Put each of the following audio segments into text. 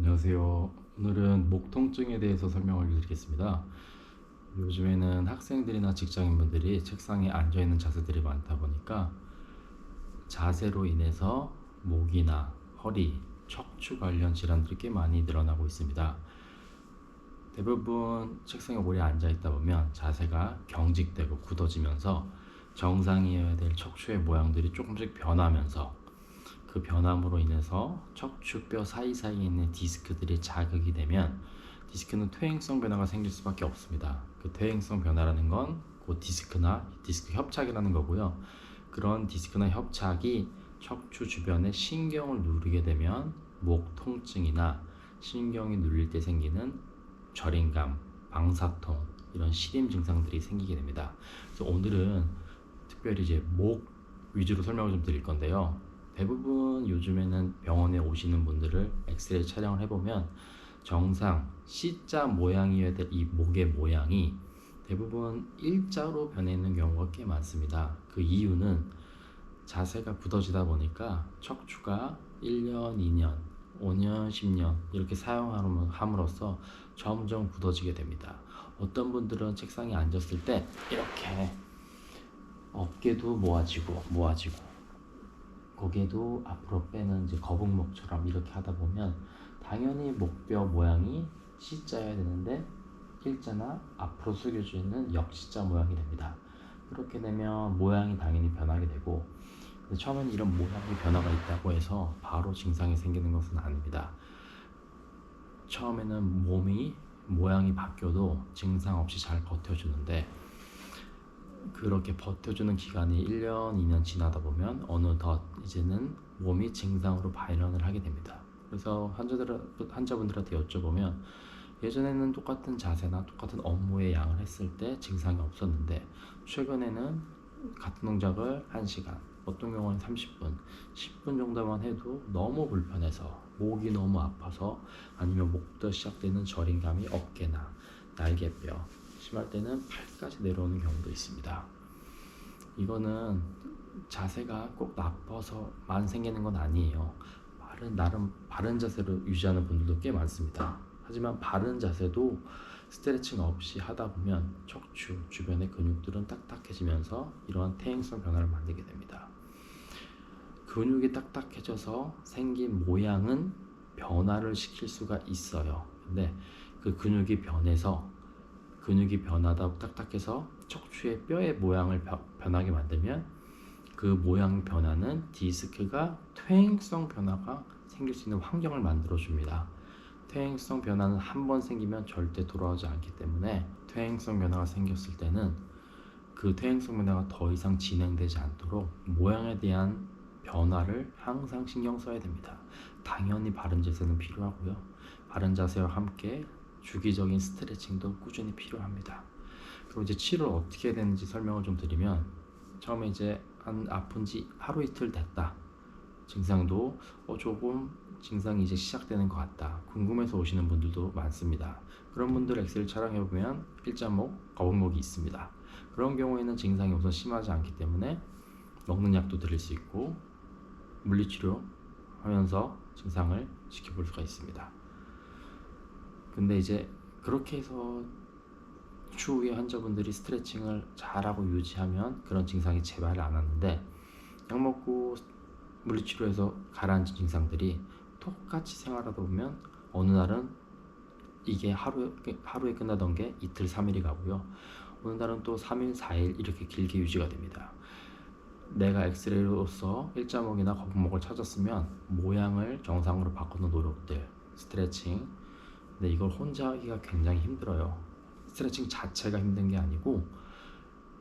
안녕하세요. 오늘은 목 통증에 대해서 설명을 드리겠습니다. 요즘에는 학생들이나 직장인분들이 책상에 앉아있는 자세들이 많다 보니까 자세로 인해서 목이나 허리, 척추 관련 질환들이 꽤 많이 늘어나고 있습니다. 대부분 책상에 오래 앉아있다 보면 자세가 경직되고 굳어지면서 정상이어야 될 척추의 모양들이 조금씩 변하면서 그 변함으로 인해서 척추뼈 사이사이에 있는 디스크들이 자극이 되면 디스크는 퇴행성 변화가 생길 수밖에 없습니다. 그 퇴행성 변화라는 건 그 디스크나 디스크 협착이라는 거고요. 그런 디스크나 협착이 척추 주변의 신경을 누르게 되면 목 통증이나 신경이 눌릴 때 생기는 저림감, 방사통 이런 시림 증상들이 생기게 됩니다. 그래서 오늘은 특별히 이제 목 위주로 설명을 좀 드릴 건데요. 대부분 요즘에는 병원에 오시는 분들을 엑스레이 촬영을 해보면 정상 C자 모양이어야 될 이 목의 모양이 대부분 일자로 변해 있는 경우가 꽤 많습니다. 그 이유는 자세가 굳어지다 보니까 척추가 1년, 2년, 5년, 10년 이렇게 사용함으로써 점점 굳어지게 됩니다. 어떤 분들은 책상에 앉았을 때 이렇게 어깨도 모아지고 고개도 앞으로 빼는 이제 거북목처럼 이렇게 하다 보면 당연히 목뼈 모양이 C자여야 되는데 일자나 앞으로 숙여져 있는 역C자 모양이 됩니다. 그렇게 되면 모양이 당연히 변하게 되고, 근데 처음에는 이런 모양의 변화가 있다고 해서 바로 증상이 생기는 것은 아닙니다. 처음에는 몸이 모양이 바뀌어도 증상 없이 잘 버텨주는데 그렇게 버텨주는 기간이 1년, 2년 지나다 보면 어느덧 이제는 몸이 증상으로 발현을 하게 됩니다. 그래서 환자분들한테 여쭤보면 예전에는 똑같은 자세나 똑같은 업무의 양을 했을 때 증상이 없었는데 최근에는 같은 동작을 1시간, 어떤 경우는 30분, 10분 정도만 해도 너무 불편해서 목이 너무 아파서 아니면 목부터 시작되는 저림감이 어깨나 날개뼈, 심할 때는 팔까지 내려오는 경우도 있습니다. 이거는 자세가 꼭 나빠서만 생기는 건 아니에요. 나름 바른 자세로 유지하는 분들도 꽤 많습니다. 하지만 바른 자세도 스트레칭 없이 하다 보면 척추 주변의 근육들은 딱딱해지면서 이러한 퇴행성 변화를 만들게 됩니다. 근육이 딱딱해져서 생긴 모양은 변화를 시킬 수가 있어요. 근데 그 근육이 변하다 딱딱해서 척추의 뼈의 모양을 변하게 만들면 그 모양 변화는 디스크가 퇴행성 변화가 생길 수 있는 환경을 만들어 줍니다. 퇴행성 변화는 한 번 생기면 절대 돌아오지 않기 때문에 퇴행성 변화가 생겼을 때는 그 퇴행성 변화가 더 이상 진행되지 않도록 모양에 대한 변화를 항상 신경 써야 됩니다. 당연히 바른 자세는 필요하고요. 바른 자세와 함께 주기적인 스트레칭도 꾸준히 필요합니다. 그리고 이제 치료를 어떻게 해야 되는지 설명을 좀 드리면, 처음에 이제 아픈 지 하루 이틀 됐다, 증상도 조금 증상이 이제 시작되는 것 같다, 궁금해서 오시는 분들도 많습니다. 그런 분들 엑스레이 촬영해보면 일자목, 거북목이 있습니다. 그런 경우에는 증상이 우선 심하지 않기 때문에 먹는 약도 드릴 수 있고 물리치료 하면서 증상을 지켜볼 수가 있습니다. 근데 이제 그렇게 해서 추후에 환자분들이 스트레칭을 잘하고 유지하면 그런 증상이 재발 안 하는데, 약 먹고 물리치료해서 가라앉은 증상들이 똑같이 생활하다 보면 어느 날은 이게 하루에 끝나던 게 이틀, 3일이 가고요. 어느 날은 또 3일, 4일 이렇게 길게 유지가 됩니다. 내가 엑스레이로서 일자목이나 거북목을 찾았으면 모양을 정상으로 바꾸는 노력들, 스트레칭, 근데 이걸 혼자 하기가 굉장히 힘들어요. 스트레칭 자체가 힘든 게 아니고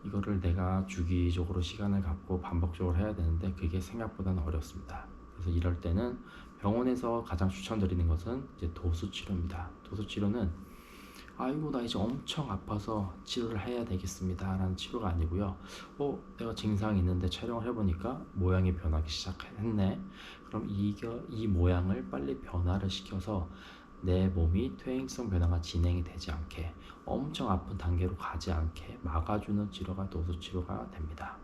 이거를 내가 주기적으로 시간을 갖고 반복적으로 해야 되는데 그게 생각보다는 어렵습니다. 그래서 이럴 때는 병원에서 가장 추천드리는 것은 이제 도수치료입니다. 도수치료는 아이고 나 이제 엄청 아파서 치료를 해야 되겠습니다 라는 치료가 아니고요. 내가 증상이 있는데 촬영을 해보니까 모양이 변하기 시작했네. 그럼 이 모양을 빨리 변화를 시켜서 내 몸이 퇴행성 변화가 진행이 되지 않게, 엄청 아픈 단계로 가지 않게 막아주는 치료가 도수치료가 됩니다.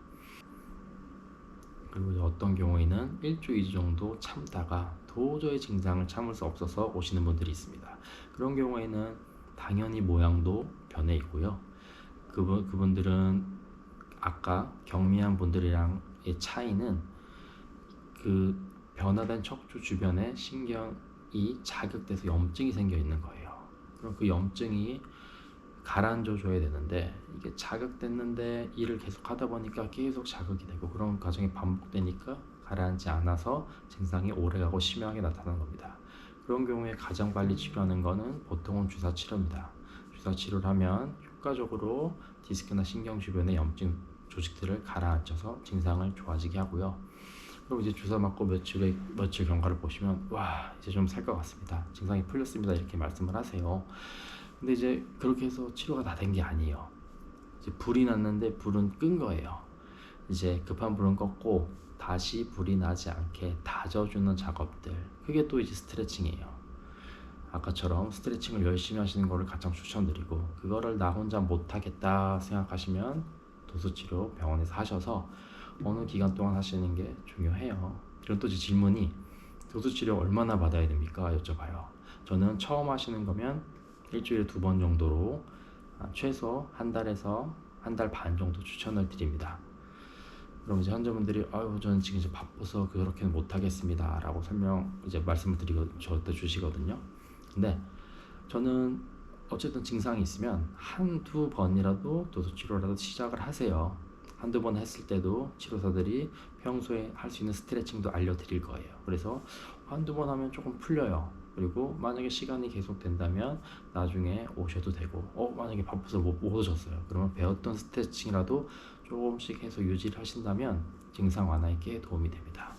그리고 이제 어떤 경우에는 1주, 2주 정도 참다가 도저히 증상을 참을 수 없어서 오시는 분들이 있습니다. 그런 경우에는 당연히 모양도 변해 있고요. 그분들은 아까 경미한 분들이랑의 차이는 그 변화된 척추 주변에 신경이 자극돼서 염증이 생겨 있는 거예요. 그럼 그 염증이 가라앉아 줘야 되는데 이게 자극됐는데 일을 계속 하다 보니까 계속 자극이 되고 그런 과정이 반복되니까 가라앉지 않아서 증상이 오래가고 심하게 나타나는 겁니다. 그런 경우에 가장 빨리 치료하는 거는 보통은 주사 치료입니다. 주사 치료를 하면 효과적으로 디스크나 신경 주변의 염증 조직들을 가라앉혀서 증상을 좋아지게 하고요. 그럼 이제 주사 맞고 며칠 경과를 보시면 와 이제 좀 살 것 같습니다. 증상이 풀렸습니다. 이렇게 말씀을 하세요. 근데 이제 그렇게 해서 치료가 다 된 게 아니에요. 이제 불이 났는데 불은 끈 거예요. 이제 급한 불은 껐고 다시 불이 나지 않게 다져주는 작업들. 그게 또 이제 스트레칭이에요. 아까처럼 스트레칭을 열심히 하시는 거를 가장 추천드리고 그거를 나 혼자 못하겠다 생각하시면 도수치료 병원에서 하셔서 어느 기간 동안 하시는 게 중요해요. 그럼 또 질문이 도수치료 얼마나 받아야 됩니까? 여쭤봐요. 저는 처음 하시는 거면 일주일에 2번 정도로 최소 한 달에서 한 달 반 정도 추천을 드립니다. 그럼 이제 환자분들이 아유 저는 지금 이제 바빠서 그렇게는 못하겠습니다 라고 이제 말씀을 드리고 저한테 주시거든요. 근데 저는 어쨌든 증상이 있으면 한두 번이라도 도수치료라도 시작을 하세요. 한두 번 했을 때도 치료사들이 평소에 할 수 있는 스트레칭도 알려드릴 거예요. 그래서 한두 번 하면 조금 풀려요. 그리고 만약에 시간이 계속 된다면 나중에 오셔도 되고 만약에 바빠서 못 오셨어요. 그러면 배웠던 스트레칭이라도 조금씩 해서 유지를 하신다면 증상 완화에 도움이 됩니다.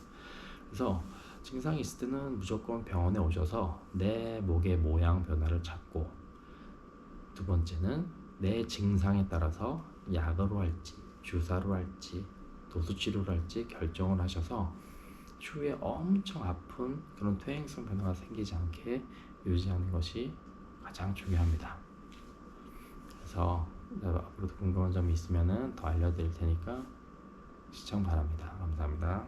그래서 증상이 있을 때는 무조건 병원에 오셔서 내 목의 모양 변화를 찾고 두 번째는 내 증상에 따라서 약으로 할지 주사로 할지 도수치료를 할지 결정을 하셔서 추후에 엄청 아픈 그런 퇴행성 변화가 생기지 않게 유지하는 것이 가장 중요합니다. 그래서 앞으로도 궁금한 점이 있으면 더 알려드릴 테니까 시청 바랍니다. 감사합니다.